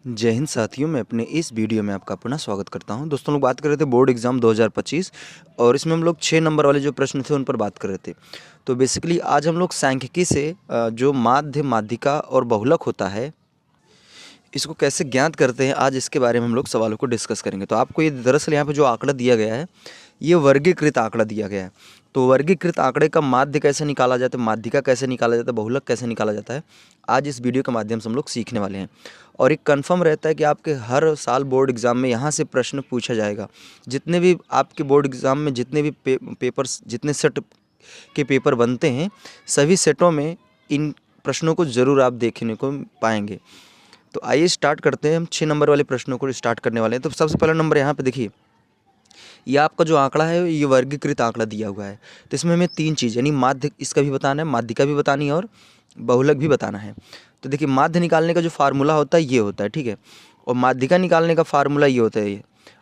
जय हिंद साथियों, मैं अपने इस वीडियो में आपका पुनः स्वागत करता हूं। दोस्तों लोग बात कर रहे थे बोर्ड एग्ज़ाम 2025 और इसमें हम लोग 6 नंबर वाले जो प्रश्न थे उन पर बात कर रहे थे। तो बेसिकली आज हम लोग सांख्यिकी से जो माध्य, माध्यिका और बहुलक होता है, इसको कैसे ज्ञात करते हैं, आज इसके बारे में हम लोग सवालों को डिस्कस करेंगे। तो आपको ये दरअसल यहाँ पे जो आंकड़ा दिया गया है, ये वर्गीकृत आंकड़ा दिया गया है। तो वर्गीकृत आंकड़े का माध्य कैसे निकाला जाता है, माध्यिका कैसे निकाला जाता है, बहुलक कैसे निकाला जाता है, आज इस वीडियो के माध्यम से हम लोग सीखने वाले हैं। और एक कंफर्म रहता है कि आपके हर साल बोर्ड एग्ज़ाम में यहाँ से प्रश्न पूछा जाएगा। जितने भी आपके बोर्ड एग्ज़ाम में जितने भी पेपर्स, जितने सेट के पेपर बनते हैं, सभी सेटों में इन प्रश्नों को ज़रूर आप देखने को पाएंगे। तो आइए स्टार्ट करते हैं। हम 6 नंबर वाले प्रश्नों को स्टार्ट करने वाले हैं। तो सबसे पहला नंबर यहाँ पे देखिए, ये आपका जो आंकड़ा है ये वर्गीकृत आंकड़ा दिया हुआ है। तो इसमें हमें 3 चीज़ यानी माध्य इसका भी बताना है, माध्यिका भी बतानी है और बहुलक भी बताना है। तो देखिए, माध्य निकालने का जो फार्मूला होता है ये होता है, ठीक है, और माध्यिका निकालने का फार्मूला ये होता है ये,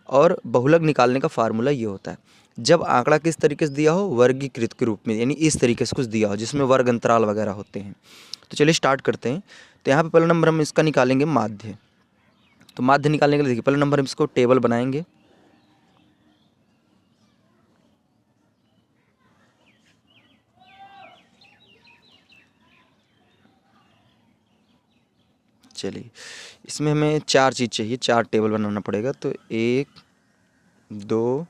और बहुलक निकालने का फार्मूला ये होता है। जब आंकड़ा किस तरीके से दिया हो, वर्गीकृत के रूप में, यानी इस तरीके से कुछ दिया हो जिसमें वर्ग अंतराल वगैरह होते हैं। तो चलिए स्टार्ट करते हैं। तो यहाँ पे पहला नंबर हम इसका निकालेंगे माध्य। तो माध्य निकालने के लिए देखिए, पहला नंबर हम इसको टेबल बनाएंगे। चलिए, इसमें हमें 4 चीज़ चाहिए, 4 टेबल बनाना पड़ेगा। तो 1 2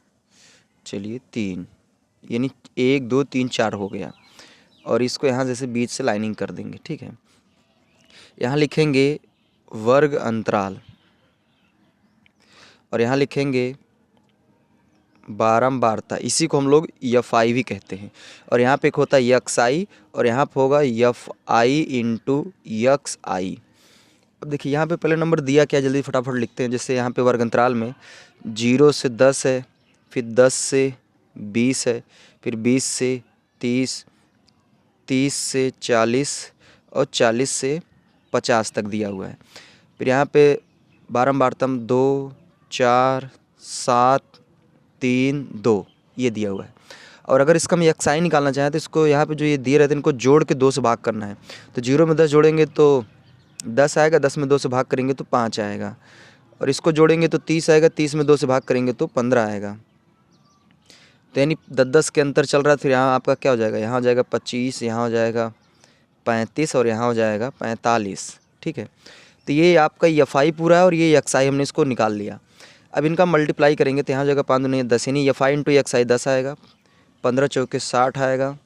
चलिए 3, यानी 1 2 3 4 हो गया। और इसको यहाँ जैसे बीच से लाइनिंग कर देंगे, ठीक है। यहाँ लिखेंगे वर्ग अंतराल और यहाँ लिखेंगे बारंबारता, इसी को हम लोग एफ.आई भी कहते हैं। और यहाँ पे एक होता है एक्स.आई और यहाँ पे होगा एफ.आई इंटू एक्स.आई। अब देखिए, यहाँ पे पहले नंबर दिया क्या, जल्दी फटाफट लिखते हैं। जैसे यहाँ पे वर्ग अंतराल में 0 से 10 है, फिर 10 से 20 है, फिर 20 से 30, 30 से 40 और 40 से 50 तक दिया हुआ है। फिर यहाँ पे बारंबारता 2 4 7 3 2 ये दिया हुआ है। और अगर इसका हम एक्स.आई निकालना चाहें तो इसको यहाँ पे जो ये दिए रहते हैं इनको जोड़ के 2 से भाग करना है। तो 0 में 10 जोड़ेंगे तो 10 आएगा, 10 में 2 से भाग करेंगे तो 5 आएगा, और इसको जोड़ेंगे तो 30 आएगा, 30 में 2 से भाग करेंगे तो 15 आएगा। तो यानी 10 के अंतर चल रहा है। फिर यहाँ आपका क्या हो जाएगा, यहाँ हो जाएगा 25, यहाँ हो जाएगा 35 और यहाँ हो जाएगा 45, ठीक है। तो ये आपका एफ.आई पूरा है और ये एक्स.आई हमने इसको निकाल लिया। अब इनका मल्टीप्लाई करेंगे तो यहाँ हो जाएगा 5 दूनी 10, यानी एफ.आई इंटू एक्स.आई 10 आएगा, 15 चौके 60 आएगा,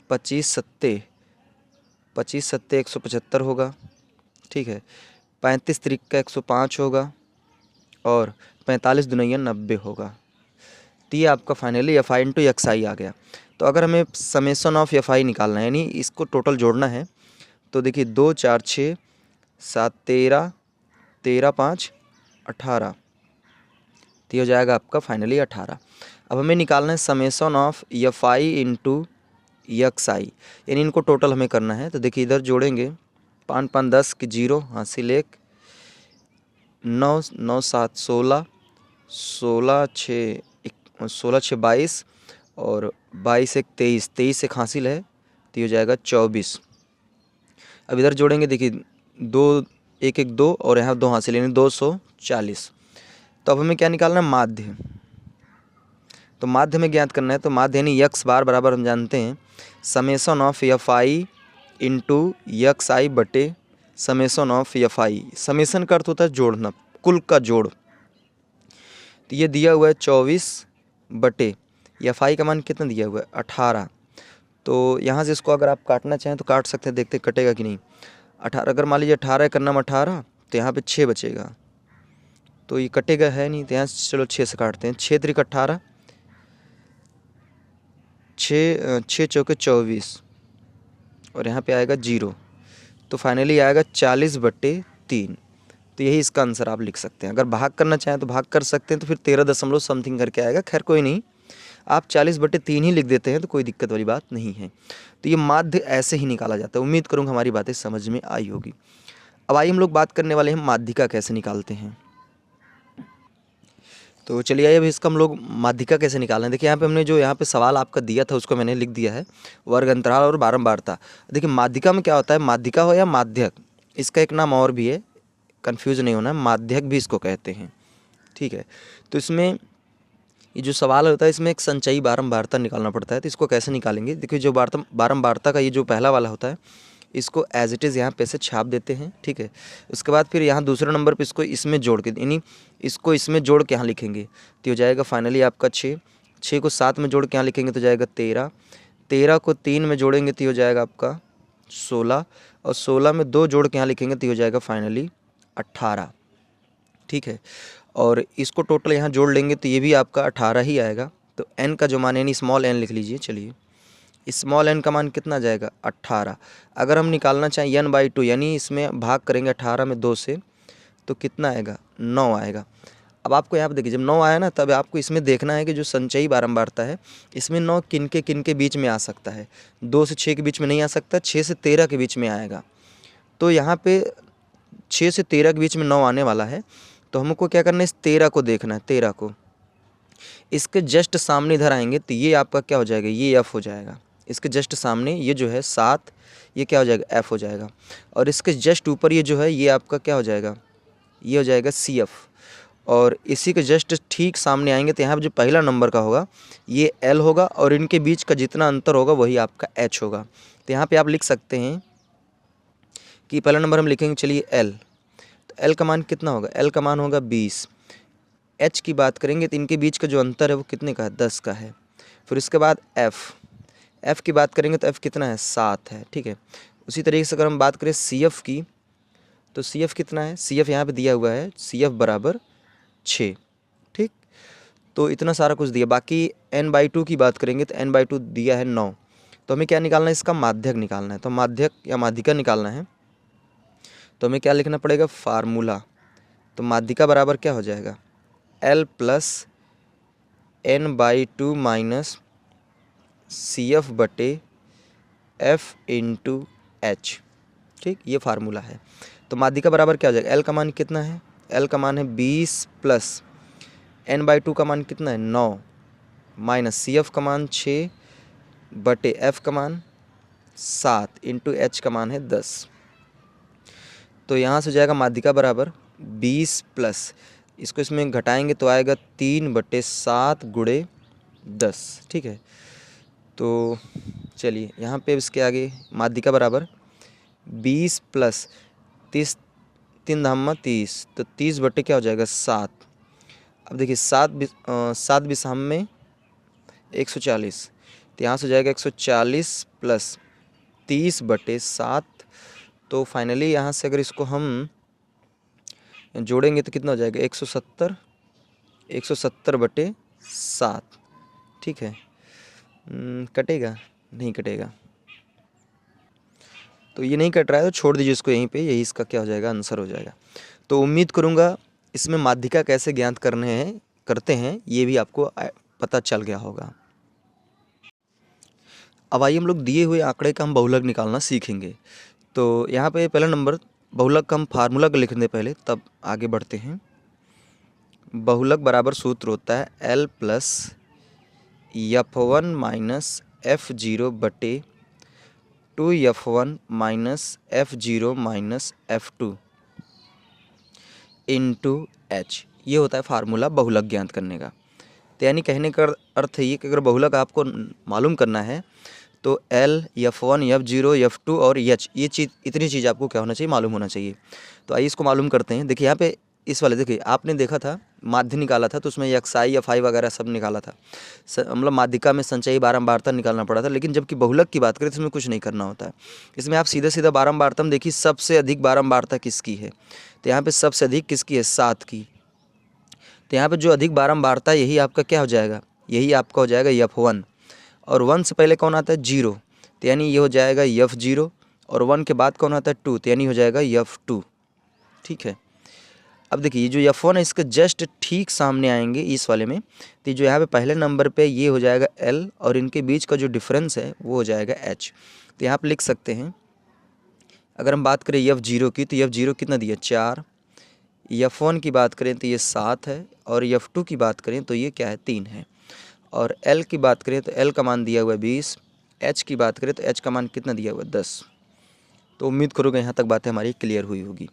25 सत्ते 175 होगा, ठीक है। 35 त्रिक 105 होगा और 45 दुनिया 90 होगा। तो ये आपका फाइनली एफ.आई इंटू एक्स.आई आ गया। तो अगर हमें समेसन ऑफ एफ.आई निकालना है, यानी इसको टोटल जोड़ना है, तो देखिए 2 4 6 7 13 13 5 18, तो ये हो जाएगा आपका फाइनली 18। अब हमें निकालना है समेसन ऑफ एफ.आई इंटू एक्स.आई, यानी इनको टोटल हमें करना है। तो देखिए इधर जोड़ेंगे 5 5 10 की 0 हासिल 1, 9 9 7 16, 16 6 22 और 22 1 23, 23 एक हासिल है, तो ये हो जाएगा 24। अब इधर जोड़ेंगे देखिए 2 1 1 2 और यहाँ 2 हासिल यानी 240। तो अब हमें क्या निकालना है, माध्य। तो माध्य में ज्ञात करना है। तो माध्य यानी एक्स बार बराबर हम जानते हैं समेसन ऑफ एफ.आई इंटू एक्स.आई बटे समेसन ऑफ एफ.आई। समेसन का अर्थ होता है जोड़ना, कुल का जोड़। तो ये दिया हुआ है 24 बटे एफ.आई का मान कितना दिया हुआ है 18। तो यहाँ से इसको अगर आप काटना चाहें तो काट सकते हैं, देखते कटेगा कि नहीं। 18 अगर मान लीजिए 18 का नाम 18, तो यहाँ पे 6 बचेगा, तो ये कटेगा है नहीं। तो यहाँ से चलो 6 से काटते हैं। 6 त्रिक 18, 6 चौके 24 और यहाँ पे आएगा 0, तो फाइनली आएगा 40 बटे 3। तो यही इसका आंसर आप लिख सकते हैं। अगर भाग करना चाहें तो भाग कर सकते हैं, तो फिर 13 दशमलव समथिंग करके आएगा। खैर कोई नहीं, आप 40 बटे 3 ही लिख देते हैं तो कोई दिक्कत वाली बात नहीं है। तो ये माध्य ऐसे ही निकाला जाता है। उम्मीद करूँगा हमारी बातें समझ में आई होगी। अब आइए हम लोग बात करने वाले हैं माध्यिका कैसे निकालते हैं। तो चलिए आइए, अभी इसका हम लोग माध्यिका कैसे निकालें। देखिए यहाँ पे हमने जो यहाँ पे सवाल आपका दिया था उसको मैंने लिख दिया है, वर्ग अंतराल और बारंबारता। देखिए माध्यिका में क्या होता है, माध्यिका हो या माध्यक, इसका एक नाम और भी है, कंफ्यूज नहीं होना है, माध्यक भी इसको कहते हैं, ठीक है। तो इसमें ये जो सवाल होता है इसमें एक संचयी बारंबारता निकालना पड़ता है। तो इसको कैसे निकालेंगे, देखिए जो बारंबारता का ये जो पहला वाला होता है इसको एज इट इज़ यहाँ पे से छाप देते हैं, ठीक है। उसके बाद फिर यहाँ दूसरे नंबर पे इसको इसमें जोड़ के यानी इसको इसमें जोड़ के यहाँ लिखेंगे तो हो जाएगा फाइनली आपका 6, 6 को 7 में जोड़ के यहाँ लिखेंगे तो जाएगा 13, 13 को 3 में जोड़ेंगे तो हो जाएगा आपका 16 और 16 में 2 जोड़ के यहाँ लिखेंगे तो हो जाएगा फाइनली 18, ठीक है। और इसको टोटल यहाँ जोड़ लेंगे तो ये भी आपका 18 ही आएगा। तो n का जो मान यानी स्मॉल n लिख लीजिए, चलिए स्मॉल n का मान कितना जाएगा 18। अगर हम निकालना चाहें n/2 यानी इसमें भाग करेंगे 18 में 2 से तो कितना आएगा 9 आएगा। अब आपको यहाँ पे देखिए जब 9 आया ना तब आपको इसमें देखना है कि जो संचयी बारंबारता है इसमें 9 किन के बीच में आ सकता है, 2 से 6 के बीच में नहीं आ सकता, 6 से 13 के बीच में आएगा। तो यहाँ पे 6 से 13 के बीच में 9 आने वाला है तो हमको क्या करना है इस 13 को देखना है, 13 को इसके जस्ट सामने इधर आएंगे तो ये आपका क्या हो जाएगा, ये f हो जाएगा। इसके जस्ट सामने ये जो है 7 ये क्या हो जाएगा f हो जाएगा। और इसके जस्ट ऊपर ये जो है ये आपका क्या हो जाएगा, ये हो जाएगा CF। और इसी के जस्ट ठीक सामने आएंगे तो यहाँ पर जो पहला नंबर का होगा ये L होगा और इनके बीच का जितना अंतर होगा वही आपका H होगा। तो यहाँ पर आप लिख सकते हैं कि पहला नंबर हम लिखेंगे चलिए L, तो L का मान कितना होगा, L का मान होगा 20। H की बात करेंगे तो इनके बीच का जो अंतर है वो कितने का है, 10 का है। फिर इसके बाद F की बात करेंगे तो F कितना है, 7 है, ठीक है। उसी तरीके से अगर हम बात करें CF की तो CF कितना है, CF यहाँ पे दिया हुआ है CF बराबर 6, ठीक। तो इतना सारा कुछ दिया। बाकी n/2 की बात करेंगे तो n/2 दिया है 9। तो हमें क्या निकालना है, इसका माध्यक निकालना है। तो माध्यक या माध्यिका निकालना है तो हमें क्या लिखना पड़ेगा, फार्मूला। तो माध्यिका बराबर क्या हो जाएगा, L + n/2 माइनस CF बटे F × H, ठीक, ये फार्मूला है। तो माध्यिका बराबर क्या हो जाएगा, L का मान कितना है, L का मान है 20 प्लस n/2 का मान कितना है 9 माइनस CF का मान 6 बटे F का मान 7 × H का मान है 10। तो यहाँ से हो जाएगा माध्यिका बराबर 20 प्लस इसको इसमें घटाएंगे तो आएगा 3/7 × 10, ठीक है। तो चलिए यहाँ पे इसके आगे माध्यिका बराबर 20 प्लस 30, 3 धाम 30 तो 30 बटे क्या हो जाएगा 7। अब देखिए 7 बिसाम में 140 तो यहाँ से हो जाएगा 140 प्लस 30/7। तो फाइनली यहाँ से अगर इसको हम जोड़ेंगे तो कितना हो जाएगा 170/7, ठीक है। कटेगा नहीं कटेगा, तो ये नहीं कट रहा है तो छोड़ दीजिए इसको यहीं पे, यही इसका क्या हो जाएगा आंसर हो जाएगा। तो उम्मीद करूँगा इसमें माध्यिका कैसे ज्ञात करते हैं ये भी आपको पता चल गया होगा। अब आइए हम लोग दिए हुए आंकड़े का हम बहुलक निकालना सीखेंगे। तो यहाँ पे पहला नंबर बहुलक का हम फार्मूला का लिख दें पहले तब आगे बढ़ते हैं। बहुलक बराबर सूत्र होता है L + F1 माइनस F0 बटे 2F1 minus F0 minus F2 × H। ये होता है फार्मूला बहुलक ज्ञात करने का। तो यानी कहने का अर्थ है ये कि अगर बहुलक आपको मालूम करना है तो L, F1, F0, F2 और H ये इतनी चीज़ आपको क्या होना चाहिए, मालूम होना चाहिए। तो आइए इसको मालूम करते हैं। देखिए यहाँ पे इस वाले देखिए आपने देखा था माध्य निकाला था तो उसमें XI, FI वगैरह सब निकाला था, मतलब माध्यिका में संचयी बारंबारता निकालना पड़ा था। लेकिन जबकि बहुलक की बात करें तो इसमें कुछ नहीं करना होता है। इसमें आप सीधा बारंबारता में देखिए सबसे अधिक बारंबारता किसकी है, तो यहाँ पर सबसे अधिक किसकी है, 7 की। तो यहाँ पर जो अधिक बारंबारता यही आपका क्या हो जाएगा, यही आपका हो जाएगा F1। और 1 से पहले कौन आता है 0, तो यानी ये हो जाएगा F0। और 1 के बाद कौन आता है 2, तो यानी हो जाएगा F2, ठीक है। अब देखिए ये जो F1 है इसके जस्ट ठीक सामने आएंगे इस वाले में, तो जो यहाँ पे पहले नंबर पे ये हो जाएगा L और इनके बीच का जो डिफरेंस है वो हो जाएगा H। तो यहाँ पे लिख सकते हैं अगर हम बात करें F0 की तो F0 कितना दिया 4, F1 की बात करें तो ये 7 है और F2 की बात करें तो ये क्या है 3 है। और L की बात करें तो L का मान दिया हुआ है 20, H की बात करें तो H का मान कितना दिया हुआ है 10। तो उम्मीद करूँगा यहाँ तक बातें हमारी क्लियर हुई होगी।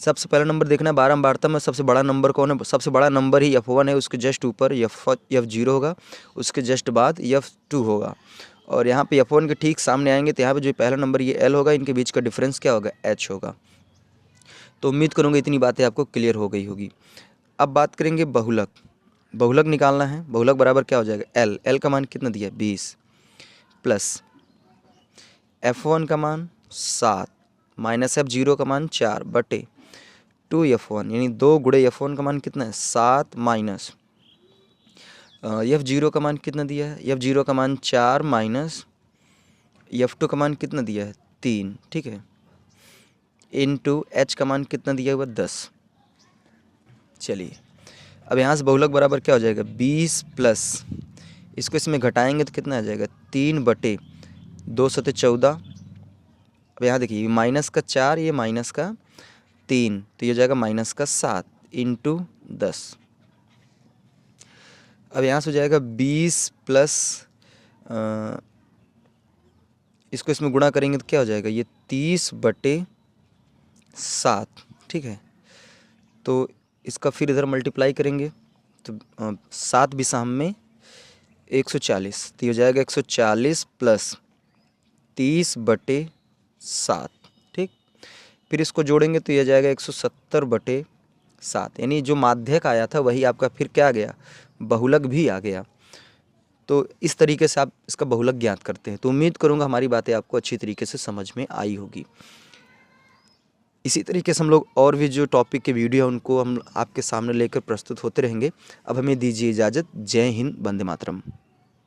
सबसे पहला नंबर देखना है बारंबारता में सबसे बड़ा नंबर कौन है। सबसे बड़ा नंबर ही F1 है, उसके जस्ट ऊपर F0 होगा, उसके जस्ट बाद F2 होगा। और यहाँ पे F1 के ठीक सामने आएंगे तो यहाँ पे जो पहला नंबर ये L होगा, इनके बीच का डिफरेंस क्या होगा, H होगा। तो उम्मीद करूँगा इतनी बातें आपको क्लियर हो गई होगी। अब बात करेंगे बहुलक। बहुलक निकालना है। बहुलक बराबर क्या हो जाएगा, L का मान कितना दिया है 20 प्लस F1 का मान 7 माइनस F0 का मान 4 बटे 2F1, यानी 2 गुणे F1 का मान कितना है 7 माइनस F0 का मान कितना दिया है, F0 का मान 4 माइनस F2 का मान कितना दिया है 3, ठीक है, इनटू H का मान कितना दिया हुआ 10। चलिए अब यहाँ से बहुलक बराबर क्या हो जाएगा 20 प्लस, इसको इसमें घटाएंगे तो कितना आ जाएगा 3 बटे 2 सते 14। अब यहाँ देखिए माइनस का 4, ये माइनस का 3, तो ये हो जाएगा माइनस का 7 इंटू 10। अब यहाँ से हो जाएगा 20 प्लस इसको इसमें गुणा करेंगे तो क्या हो जाएगा ये 30 बटे 7, ठीक है। तो इसका फिर इधर मल्टीप्लाई करेंगे तो 7 भी साम में 140, तो ये हो जाएगा 140 प्लस 30 बटे 7, ठीक। फिर इसको जोड़ेंगे तो ये जाएगा 170 बटे 7, यानी जो माध्यक आया था वही आपका फिर क्या आ गया, बहुलक भी आ गया। तो इस तरीके से आप इसका बहुलक ज्ञात करते हैं। तो उम्मीद करूँगा हमारी बातें आपको अच्छी तरीके से समझ में आई होगी। इसी तरीके से हम लोग और भी जो टॉपिक के वीडियो हैं उनको हम आपके सामने लेकर प्रस्तुत होते रहेंगे। अब हमें दीजिए इजाज़त। जय हिंद, वंदे मातरम।